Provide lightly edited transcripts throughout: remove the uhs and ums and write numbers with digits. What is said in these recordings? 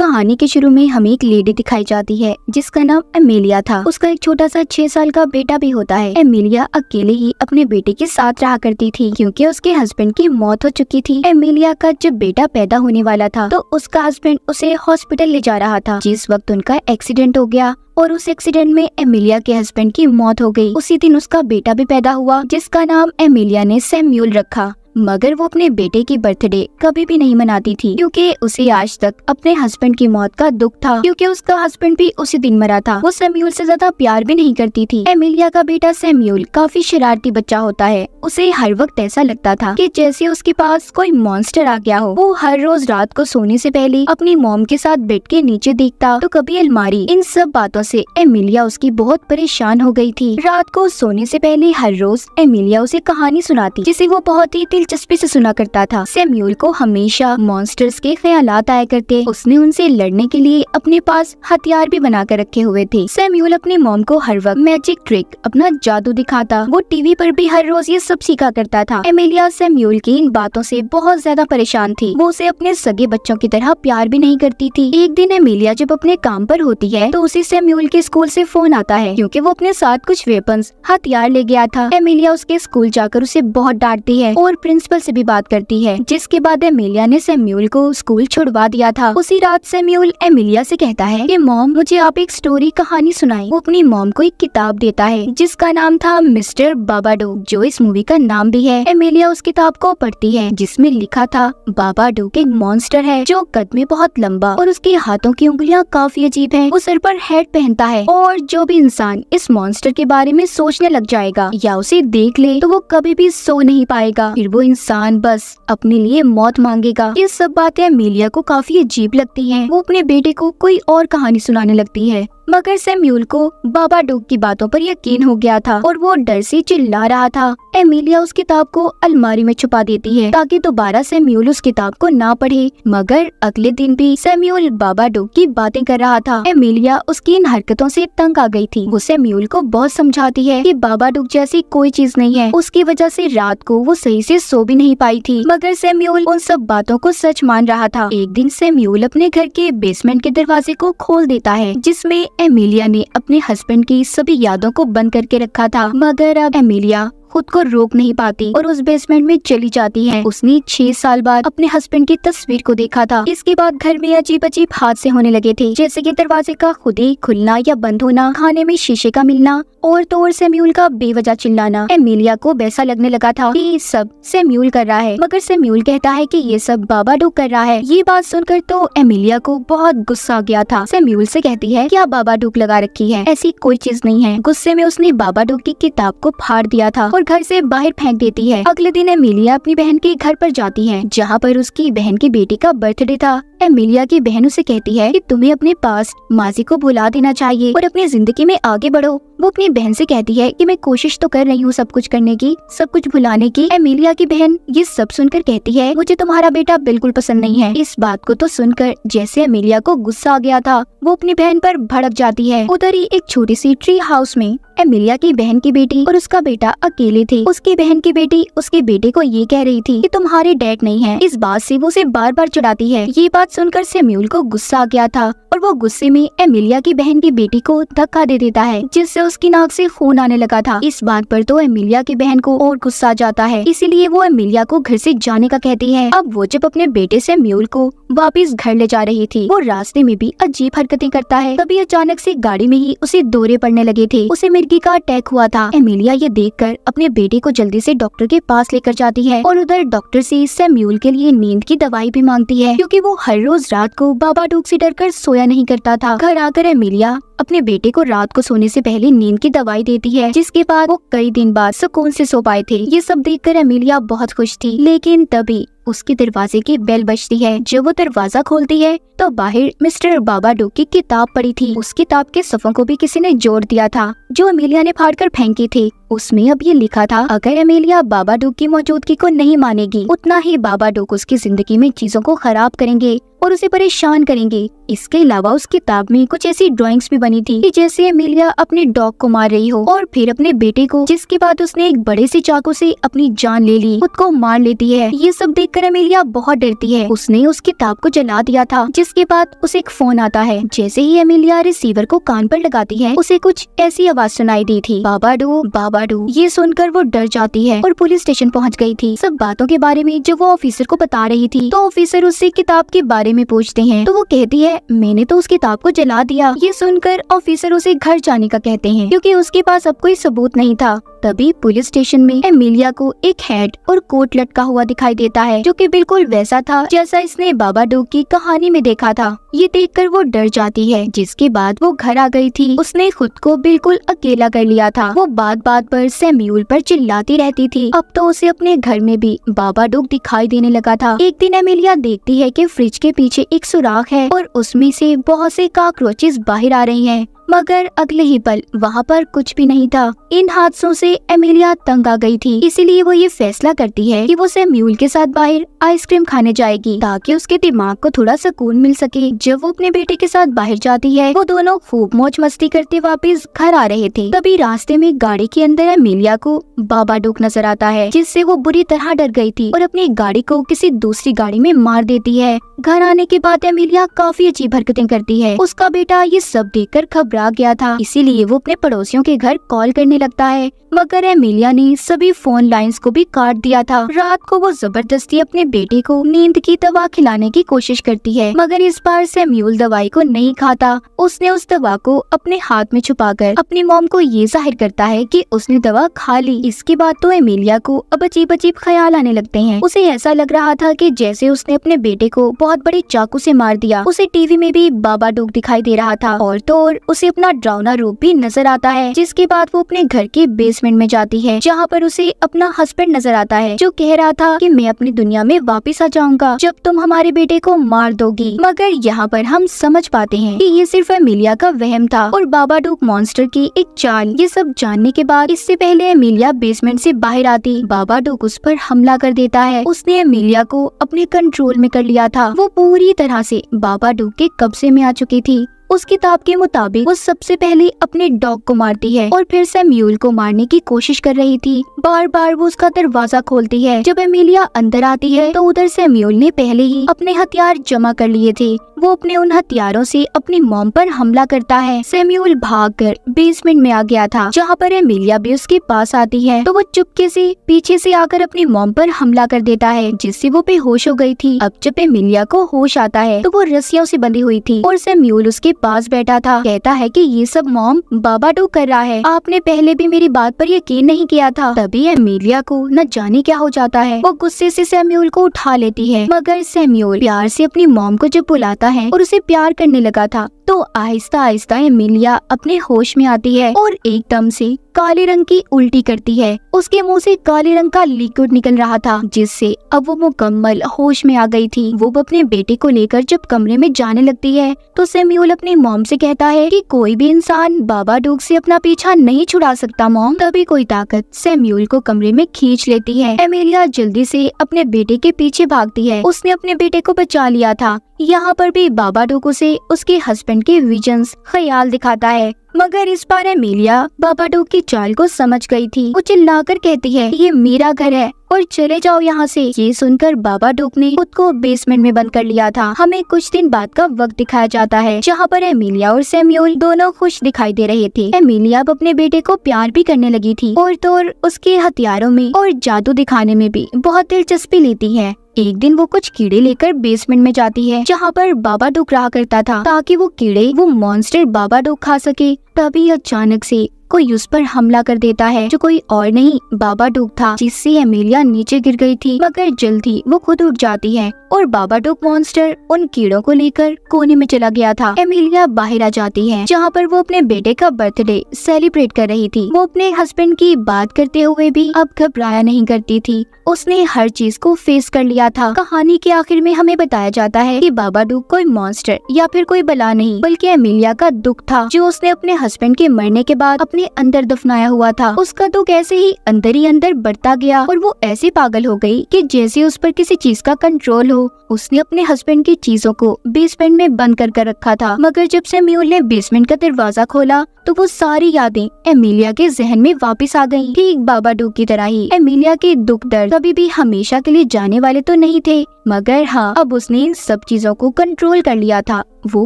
कहानी के शुरू में हमें एक लेडी दिखाई जाती है जिसका नाम एमिलिया था। उसका एक छोटा सा 6 साल का बेटा भी होता है। एमिलिया अकेले ही अपने बेटे के साथ रहा करती थी क्योंकि उसके हस्बैंड की मौत हो चुकी थी। एमिलिया का जब बेटा पैदा होने वाला था तो उसका हस्बैंड उसे हॉस्पिटल ले जा रहा था। जिस वक्त उनका एक्सीडेंट हो गया और उस एक्सीडेंट में एमिलिया के हस्बैंड की मौत हो गई। उसी दिन उसका बेटा भी पैदा हुआ जिसका नाम एमिलिया ने सैम्यूल रखा। मगर वो अपने बेटे की बर्थडे कभी भी नहीं मनाती थी क्योंकि उसे आज तक अपने हस्बैंड की मौत का दुख था, क्योंकि उसका हस्बैंड भी उसी दिन मरा था। वो सैम्यूल से ज्यादा प्यार भी नहीं करती थी। एमिलिया का बेटा सैम्यूल काफी शरारती बच्चा होता है। उसे हर वक्त ऐसा लगता था कि जैसे उसके पास कोई मॉन्स्टर आ गया हो। वो हर रोज रात को सोने से पहले अपनी मॉम के साथ बेड के नीचे देखता तो कभी अलमारी। इन सब बातों से एमिलिया उसकी बहुत परेशान हो गई थी। रात को सोने से पहले हर रोज एमिलिया उसे कहानी सुनाती जिसे वो बहुत ही दिलचस्पी से सुना करता था। सैम्यूल को हमेशा मॉन्स्टर्स के ख्यालात आया करते। उसने उनसे लड़ने के लिए अपने पास हथियार भी बना कर रखे हुए थे। सैम्यूल अपनी मॉम को हर वक्त मैजिक ट्रिक, अपना जादू दिखाता। वो टीवी पर भी हर रोज ये सब सीखा करता था। एमिलिया सैम्यूल की इन बातों से बहुत ज्यादा परेशान थी। वो उसे अपने सगे बच्चों की तरह प्यार भी नहीं करती थी। एक दिन एमिलिया जब अपने काम पर होती है तो उसे सैम्यूल के स्कूल से फोन आता है क्योंकि वो अपने साथ कुछ वेपन्स, हथियार ले गया था। एमिलिया उसके स्कूल जाकर उसे बहुत डांटती है और प्रिंसिपल से भी बात करती है, जिसके बाद एमिलिया ने सैम्यूल को स्कूल छुड़वा दिया था। उसी रात सैम्यूल एमिलिया से कहता है कि मॉम, मुझे आप एक स्टोरी कहानी सुनाएं। वो अपनी मॉम को एक किताब देता है जिसका नाम था मिस्टर बाबाडोक, जो इस मूवी का नाम भी है। एमिलिया उस किताब को पढ़ती है जिसमें लिखा था बाबाडोक एक मॉन्स्टर है जो कद में बहुत लंबा और उसके हाथों की उंगलियां काफी अजीब हैं। वो सर पर हेड पहनता है और जो भी इंसान इस मॉन्स्टर के बारे में सोचने लग जाएगा या उसे देख ले तो वो कभी भी सो नहीं पाएगा। फिर वो इंसान बस अपने लिए मौत मांगेगा। ये सब बातें एमिलिया को काफी अजीब लगती हैं। वो अपने बेटे को कोई और कहानी सुनाने लगती है, मगर सैम्यूल को बाबाडोक की बातों पर यकीन हो गया था और वो डर से चिल्ला रहा था। एमिलिया उस किताब को अलमारी में छुपा देती है ताकि दोबारा सैम्यूल उस किताब को ना पढ़े। मगर अगले दिन भी सैम्यूल बाबाडोक की बातें कर रहा था। एमिलिया उसकी इन हरकतों से तंग आ गई थी। वो सैम्यूल को बहुत समझाती है कि बाबाडोक जैसी कोई चीज नहीं है। उसकी वजह से रात को वो सही से सो भी नहीं पाई थी, मगर सैम्यूल उन सब बातों को सच मान रहा था। एक दिन सैम्यूल अपने घर के बेसमेंट के दरवाजे को खोल देता है जिसमें एमिलिया ने अपने हस्बैंड की सभी यादों को बंद करके रखा था। मगर अब एमिलिया खुद को रोक नहीं पाती और उस बेसमेंट में चली जाती है। उसने 6 साल बाद अपने हस्बैंड की तस्वीर को देखा था। इसके बाद घर में अजीब अजीब हादसे होने लगे थे, जैसे कि दरवाजे का खुद ही खुलना या बंद होना, खाने में शीशे का मिलना और तो और सैम्यूल का बेवजह चिल्लाना। एमिलिया को वैसा लगने लगा था कि ये सब सैम्यूल कर रहा है, मगर सैम्यूल कहता है कि ये सब बाबाडोक कर रहा है। ये बात सुनकर तो एमिलिया को बहुत गुस्सा आ गया था। सैम्यूल से कहती है क्या बाबाडोक लगा रखी है, ऐसी कोई चीज नहीं है। गुस्से में उसने बाबाडोक की किताब को फाड़ दिया था और घर से बाहर फेंक देती है। अगले दिन एमिलिया अपनी बहन के घर पर जाती है जहाँ पर उसकी बहन की बेटी का बर्थडे था। एमिलिया की बहन उसे कहती है कि तुम्हें अपने पास माजी को भुला देना चाहिए और अपनी जिंदगी में आगे बढ़ो। वो अपनी बहन से कहती है कि मैं कोशिश तो कर रही हूँ सब कुछ करने की, सब कुछ भुलाने की। एमिलिया की बहन ये सब सुनकर कहती है मुझे तुम्हारा बेटा बिल्कुल पसंद नहीं है। इस बात को तो सुनकर जैसे एमिलिया को गुस्सा आ गया था, वो अपनी बहन पर भड़क जाती है। उधर ही एक छोटी सी ट्री हाउस में एमिलिया की बहन की बेटी और उसका बेटा अकेले थे। उसकी बहन की बेटी उसके बेटे को ये कह रही थी कि तुम्हारे डैड नहीं है। इस बात से वो उसे बार बार चिढ़ाती है। ये बात सुनकर सैम्यूल को गुस्सा आ गया था और वो गुस्से में एमिलिया की बहन की बेटी को धक्का दे देता है जिससे उसकी नाक से खून आने लगा था। इस बात पर तो एमिलिया की बहन को और गुस्सा आ जाता है, इसीलिए वो एमिलिया को घर से जाने का कहती है। अब वो जब अपने बेटे सैम्यूल को वापस घर ले जा रही थी, वो रास्ते में भी अजीब हरकतें करता है। तभी अचानक से गाड़ी में ही उसे दौरे पड़ने लगे थे। उसे मिर्गी का अटैक हुआ था। एमिलिया ये देखकर अपने बेटे को जल्दी से डॉक्टर के पास लेकर जाती है और उधर डॉक्टर से सैम्यूल के लिए नींद की दवाई भी मांगती है क्योंकि वो हर रोज रात को बाबाडोक से डरकर सोया नहीं करता था। घर आकर एमिलिया अपने बेटे को रात को सोने से पहले नींद की दवाई देती है, जिसके बाद वो कई दिन बाद सुकून से सो पाए थे। ये सब देखकर एमिलिया बहुत खुश थी, लेकिन तभी उसके दरवाजे की बेल बजती है। जब वो दरवाजा खोलती है तो बाहर मिस्टर बाबाडोक की किताब पड़ी थी। उस किताब के सफ़ों को भी किसी ने जोड़ दिया था जो एमिलिया ने फाड़कर फेंकी थी। उसमें अब ये लिखा था, अगर एमेलिया बाबाडुक की मौजूदगी को नहीं मानेगी, उतना ही बाबाडुक उसकी जिंदगी में चीजों को खराब करेंगे और उसे परेशान करेंगे। इसके अलावा उस किताब में कुछ ऐसी ड्राइंग्स भी बनी थी कि जैसे एमेलिया अपने डॉग को मार रही हो और फिर अपने बेटे को, जिसके बाद उसने एक बड़े से चाकू से अपनी जान ले ली, खुद को मार लेती है। ये सब देखकर एमेलिया बहुत डरती है। उसने उस किताब को जला दिया था, जिसके बाद उसे एक फोन आता है। जैसे ही एमेलिया रिसीवर को कान पर लगाती है, उसे कुछ ऐसी आवाज सुनाई दी थी, बाबाडू बाबाडू। ये सुनकर वो डर जाती है और पुलिस स्टेशन पहुँच गई थी। सब बातों के बारे में जो वो ऑफिसर को बता रही थी, तो ऑफिसर उससे किताब के बारे में पूछते हैं, तो वो कहती है, मैंने तो उस किताब को जला दिया। ये सुनकर ऑफिसर उसे घर जाने का कहते हैं, क्योंकि उसके पास अब कोई सबूत नहीं था। तभी पुलिस स्टेशन में एमेलिया को एक हैट और कोट लटका हुआ दिखाई देता है, जो कि बिल्कुल वैसा था जैसा इसने बाबाडुक की कहानी में देखा था। ये देखकर वो डर जाती है, जिसके बाद वो घर आ गई थी। उसने खुद को बिल्कुल अकेला कर लिया था। वो बात बात पर सैम्यूल पर चिल्लाती रहती थी। अब तो उसे अपने घर में भी बाबाडुक दिखाई देने लगा था। एक दिन एमेलिया देखती है कि फ्रिज के पीछे एक सुराख है और उसमें से बहुत से कॉकरोचेस बाहर आ रही हैं। मगर अगले ही पल वहाँ पर कुछ भी नहीं था। इन हादसों से एमेलिया तंग आ गई थी, इसीलिए वो ये फैसला करती है कि वो सैम्यूल के साथ बाहर आइसक्रीम खाने जाएगी, ताकि उसके दिमाग को थोड़ा सुकून मिल सके। जब वो अपने बेटे के साथ बाहर जाती है, वो दोनों खूब मौज मस्ती करते वापस घर आ रहे थे। तभी रास्ते में गाड़ी के अंदर एमेलिया को बाबाडुक नजर आता है, जिससे वो बुरी तरह डर गई थी और अपनी गाड़ी को किसी दूसरी गाड़ी में मार देती है। घर आने के बाद एमेलिया काफी अजीब हरकतें करती है। उसका बेटा ये सब देखकर घबरा गया था, इसीलिए वो अपने पड़ोसियों के घर कॉल करने लगता है। मगर एमेलिया ने सभी फोन लाइंस को भी काट दिया था। रात को वो जबरदस्ती अपने बेटे को नींद की दवा खिलाने की कोशिश करती है, मगर इस बार सैम्यूल दवाई को नहीं खाता। उसने उस दवा को अपने हाथ में छुपाकर अपनी मॉम को ये जाहिर करता है कि उसने दवा खा ली। इसके बाद तो एमेलिया को अब अजीब अजीब ख्याल आने लगते हैं। उसे ऐसा लग रहा था कि जैसे उसने अपने बेटे को बहुत बड़े चाकू से मार दिया। उसे टीवी में भी बाबाडुक दिखाई दे रहा था और तो और उसे अपना डरावना रूप भी नजर आता है। जिसके बाद वो अपने घर के बेसमेंट में जाती है, जहाँ पर उसे अपना हस्बैंड नजर आता है, जो कह रहा था कि मैं अपनी दुनिया में वापस आ जाऊंगा जब तुम हमारे बेटे को मार दोगी। मगर यहाँ पर हम समझ पाते हैं कि ये सिर्फ एमेलिया का वहम था और बाबाडुक मॉन्स्टर की एक चाल। ये सब जानने के बाद इससे पहले एमेलिया बेसमेंट से बाहर आती, बाबाडुक उस पर हमला कर देता है। उसने एमेलिया को अपने कंट्रोल में कर लिया था। वो पूरी तरह से बाबाडुक के कब्जे में आ चुकी थी। उस किताब के मुताबिक वो सबसे पहले अपने डॉग को मारती है और फिर सैम्यूल को मारने की कोशिश कर रही थी। बार बार वो उसका दरवाजा खोलती है। जब एमेलिया अंदर आती है तो उधर सैम्यूल ने पहले ही अपने हथियार जमा कर लिए थे। वो अपने उन हथियारों से अपनी मॉम पर हमला करता है। सैम्यूल भागकर बेसमेंट में आ गया था, जहाँ पर एमेलिया भी उसके पास आती है, तो वो चुपके से पीछे से आकर अपनी मॉम पर हमला कर देता है, जिससे वो बेहोश हो गई थी। अब जब एमेलिया को होश आता है तो वो रस्सियों से बंधी हुई थी और सैम्यूल उसके पास बैठा था। कहता है कि ये सब मॉम बाबाडुक कर रहा है, आपने पहले भी मेरी बात पर यकीन नहीं किया था। तभी एमेलिया को न जाने क्या हो जाता है। वो गुस्से से सैम्यूल को उठा लेती है, मगर सैम्यूल प्यार से अपनी मॉम को जब बुलाता है और उसे प्यार करने लगा था, तो आहिस्ता आहिस्ता एमेलिया अपने होश में आती है और एकदम से काले रंग की उल्टी करती है। उसके मुंह से काले रंग का लिक्विड निकल रहा था, जिससे अब वो मुकम्मल होश में आ गई थी। वो अपने बेटे को लेकर जब कमरे में जाने लगती है तो सैम्यूल अपनी मॉम से कहता है कि कोई भी इंसान बाबाडुक से अपना पीछा नहीं छुड़ा सकता मॉम। तभी कोई ताकत सैम्यूल को कमरे में खींच लेती है। एमेलिया जल्दी से अपने बेटे के पीछे भागती है। उसने अपने बेटे को बचा लिया था। यहाँ पर भी बाबाडुक उसे उसके हस्बैंड के विजन्स ख्याल दिखाता है, मगर इस बार एमेलिया बाबाडुक की चाल को समझ गई थी। वो चिल्लाकर कहती है, ये मेरा घर है और चले जाओ यहाँ से। ये सुनकर बाबाडुक ने खुद को बेसमेंट में बंद कर लिया था। हमें कुछ दिन बाद का वक्त दिखाया जाता है, जहाँ पर एमेलिया और सैम्यूल दोनों खुश दिखाई दे रहे थे। एमेलिया अब अपने बेटे को प्यार भी करने लगी थी और तो और उसके हथियारों में और जादू दिखाने में भी बहुत दिलचस्पी लेती है। एक दिन वो कुछ कीड़े लेकर बेसमेंट में जाती है, जहाँ पर बाबाडुक रहा करता था, ताकि वो कीड़े वो मॉन्स्टर बाबाडुक खा सके। तभी अचानक से कोई उस पर हमला कर देता है, जो कोई और नहीं बाबाडुक था, जिससे एमेलिया नीचे गिर गई थी। मगर जल्दी वो खुद उठ जाती है और बाबाडुक मॉन्स्टर उन कीड़ों को लेकर कोने में चला गया था। एमेलिया बाहर आ जाती है, जहाँ पर वो अपने बेटे का बर्थडे सेलिब्रेट कर रही थी। वो अपने हस्बैंड की बात करते हुए भी अब घबराया नहीं करती थी। उसने हर चीज को फेस कर लिया था। कहानी के आखिर में हमें बताया जाता है कि बाबाडुक कोई मॉन्स्टर या फिर कोई बला नहीं, बल्कि एमेलिया का दुख था, जो उसने अपने हस्बैंड के मरने के बाद अपने अंदर दफनाया हुआ था। उसका दुख ऐसे ही अंदर बढ़ता गया और वो ऐसी पागल हो गई कि जैसे उस पर किसी चीज का कंट्रोल हो। उसने अपने हस्बैंड की चीजों को बेसमेंट में बंद कर रखा था, मगर जब सैमुअल ने बेसमेंट का दरवाजा खोला तो वो सारी यादें एमिलिया के जहन में वापस आ गईं। ठीक बाबाडोक की तरह ही एमिलिया के दुख दर्द कभी भी हमेशा के लिए जाने वाले तो नहीं थे, मगर हाँ, अब उसने इन सब चीजों को कंट्रोल कर लिया था। वो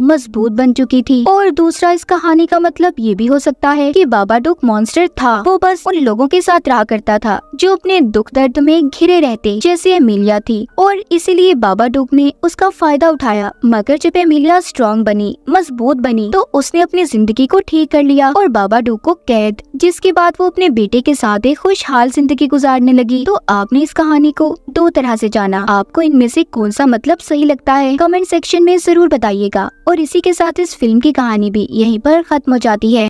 मजबूत बन चुकी थी। और दूसरा, इस कहानी का मतलब ये भी हो सकता है कि बाबाडोक मॉन्स्टर था। वो बस उन लोगों के साथ रहा करता था जो अपने दुख दर्द में घिरे रहते, जैसे एमिलिया थी, और इसीलिए बाबाडोक ने उसका फायदा उठाया। मगर जब एमिलिया स्ट्रॉन्ग बनी, मजबूत बनी, तो उसने अपनी जिंदगी को ठीक कर लिया और बाबाडोक को कैद, जिसके बाद वो अपने बेटे के साथ एक खुशहाल जिंदगी गुजारने लगी। तो आपने इस कहानी को दो तरह से जाना। आपको इनमें से कौन सा मतलब सही लगता है, कमेंट सेक्शन में जरूर बताइएगा। और इसी के साथ इस फिल्म की कहानी भी यहीं पर खत्म हो जाती है।